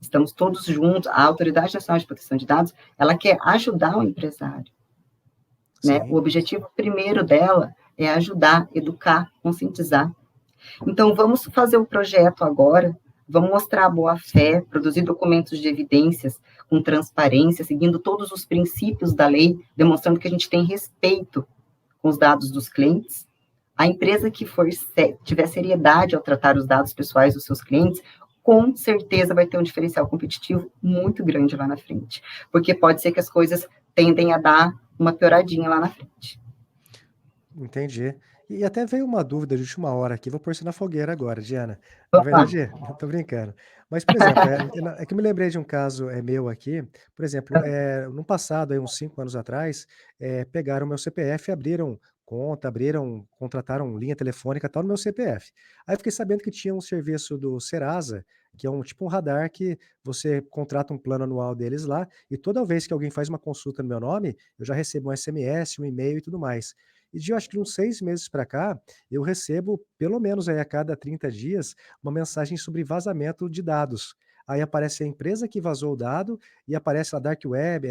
estamos todos juntos, a Autoridade Nacional de Proteção de Dados, ela quer ajudar o empresário, né? O Sim. objetivo primeiro dela é ajudar, educar, conscientizar. Então, vamos fazer o projeto agora, vamos mostrar a boa-fé, produzir documentos de evidências com transparência, seguindo todos os princípios da lei, demonstrando que a gente tem respeito com os dados dos clientes. A empresa que tiver seriedade ao tratar os dados pessoais dos seus clientes, com certeza vai ter um diferencial competitivo muito grande lá na frente, porque pode ser que as coisas tendem a dar uma pioradinha lá na frente. Entendi. E até veio uma dúvida de última hora aqui, vou pôr você na fogueira agora, Diana. Na Vamos lá. verdade, eu tô brincando. Mas, por exemplo, é que eu me lembrei de um caso meu aqui, por exemplo, no passado, aí uns 5 anos atrás, pegaram meu CPF, abriram conta, contrataram linha telefônica, tal, no meu CPF. Aí eu fiquei sabendo que tinha um serviço do Serasa, que é tipo um radar que você contrata um plano anual deles lá, e toda vez que alguém faz uma consulta no meu nome, eu já recebo um SMS, um e-mail e tudo mais. E de eu acho que uns 6 meses para cá, eu recebo pelo menos aí a cada 30 dias uma mensagem sobre vazamento de dados. Aí aparece a empresa que vazou o dado e aparece a dark web,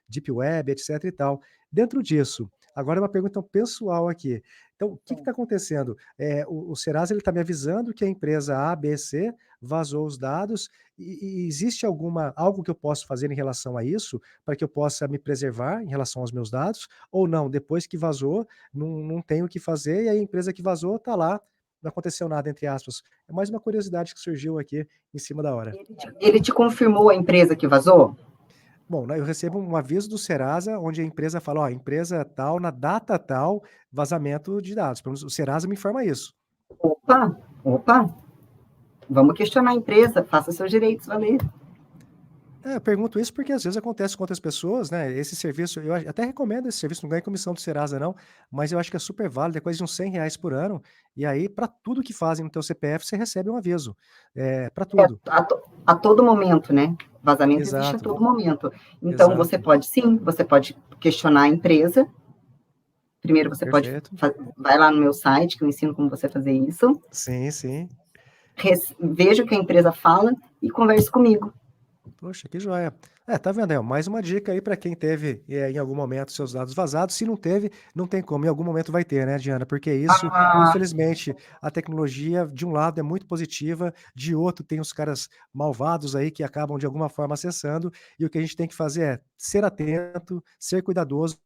deep web, etc e tal. Dentro disso, agora é uma pergunta pessoal aqui. Então, o que está acontecendo? O Serasa ele está me avisando que a empresa A, B, C vazou os dados e existe algo que eu posso fazer em relação a isso para que eu possa me preservar em relação aos meus dados? Ou não, depois que vazou, não tem o que fazer e a empresa que vazou está lá, não aconteceu nada, entre aspas. É mais uma curiosidade que surgiu aqui em cima da hora. Ele te confirmou a empresa que vazou? Bom, né, eu recebo um aviso do Serasa, onde a empresa fala, ó, empresa tal, na data tal, vazamento de dados. Pelo menos o Serasa me informa isso. Opa, vamos questionar a empresa, faça seus direitos valer. Eu pergunto isso porque às vezes acontece com outras pessoas, né, esse serviço eu até recomendo esse serviço, não ganha comissão do Serasa não, mas eu acho que é super válido, é coisa de uns R$ 100 por ano, e aí para tudo que fazem no teu CPF você recebe um aviso, para É, tudo. a todo momento, né? Vazamento existe a Exato, todo momento. Então, você exato, pode, sim, você pode questionar a empresa. Primeiro, você pode, perfeito. vai lá no meu site, que eu ensino como você fazer isso. Sim, sim. Veja o que a empresa fala e converse comigo. Poxa, que joia. Tá vendo aí, ó, mais uma dica aí para quem teve, em algum momento seus dados vazados, se não teve, não tem como, em algum momento vai ter, né, Diana, porque isso, Ah, infelizmente, a tecnologia de um lado é muito positiva, de outro tem os caras malvados aí que acabam de alguma forma acessando, e o que a gente tem que fazer é ser atento, ser cuidadoso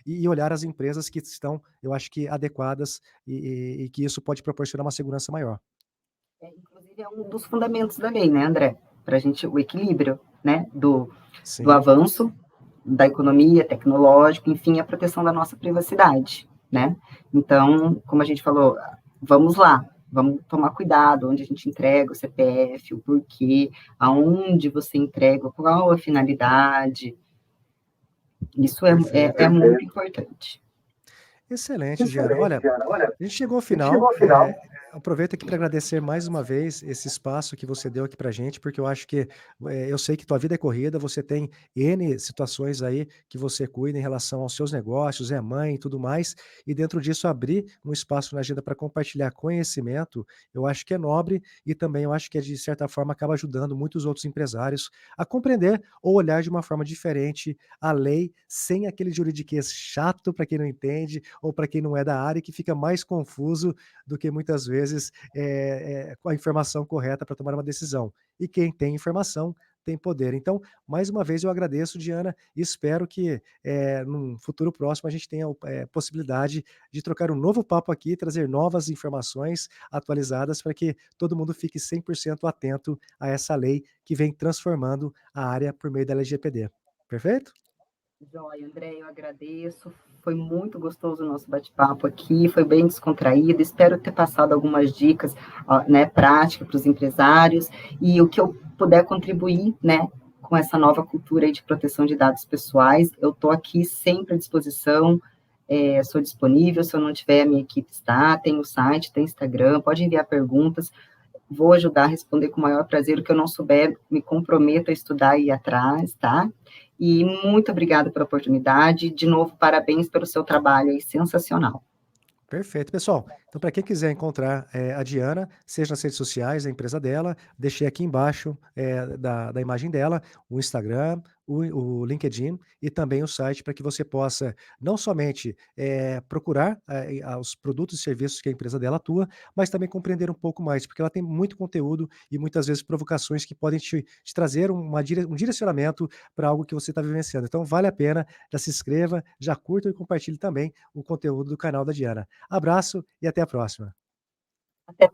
e olhar as empresas que estão, eu acho que adequadas e que isso pode proporcionar uma segurança maior. inclusive, é um dos fundamentos da lei, né, André? Para a gente, o equilíbrio, né, do Sim, avanço da economia, tecnológica, enfim, a proteção da nossa privacidade, né? Então, como a gente falou, vamos lá, vamos tomar cuidado onde a gente entrega o CPF, o porquê, aonde você entrega, qual a finalidade. Isso é perfeito. muito importante. Excelente, Diana. Olha, a gente chegou ao final. Aproveito aqui para agradecer mais uma vez esse espaço que você deu aqui para gente, porque eu acho que eu sei que tua vida é corrida, você tem N situações aí que você cuida em relação aos seus negócios, é mãe e tudo mais, e dentro disso abrir um espaço na agenda para compartilhar conhecimento, eu acho que é nobre e também eu acho que de certa forma acaba ajudando muitos outros empresários a compreender ou olhar de uma forma diferente a lei sem aquele juridiquês chato para quem não entende ou para quem não é da área que fica mais confuso do que muitas vezes com a informação correta para tomar uma decisão. E quem tem informação tem poder. Então, mais uma vez eu agradeço, Diana, e espero que num futuro próximo a gente tenha possibilidade de trocar um novo papo aqui, trazer novas informações atualizadas para que todo mundo fique 100% atento a essa lei que vem transformando a área por meio da LGPD. Perfeito? Joia, André, eu agradeço. Foi muito gostoso o nosso bate-papo aqui, foi bem descontraído. Espero ter passado algumas dicas, né, práticas para os empresários e o que eu puder contribuir, né, com essa nova cultura aí de proteção de dados pessoais. Eu estou aqui sempre à disposição, sou disponível. Se eu não tiver, a minha equipe está. Tem o site, tem Instagram, pode enviar perguntas. Vou ajudar a responder com o maior prazer. O que eu não souber, me comprometo a estudar e ir atrás, tá? E muito obrigada pela oportunidade. De novo, parabéns pelo seu trabalho aí, sensacional. Perfeito. Pessoal, então para quem quiser encontrar, a Diana, seja nas redes sociais, a empresa dela, deixei aqui embaixo, da imagem dela, o Instagram, o LinkedIn e também o site para que você possa não somente, procurar, os produtos e serviços que a empresa dela atua, mas também compreender um pouco mais, porque ela tem muito conteúdo e muitas vezes provocações que podem te trazer um direcionamento para algo que você está vivenciando. Então vale a pena, já se inscreva, já curta e compartilhe também o conteúdo do canal da Diana. Abraço e até a próxima. Até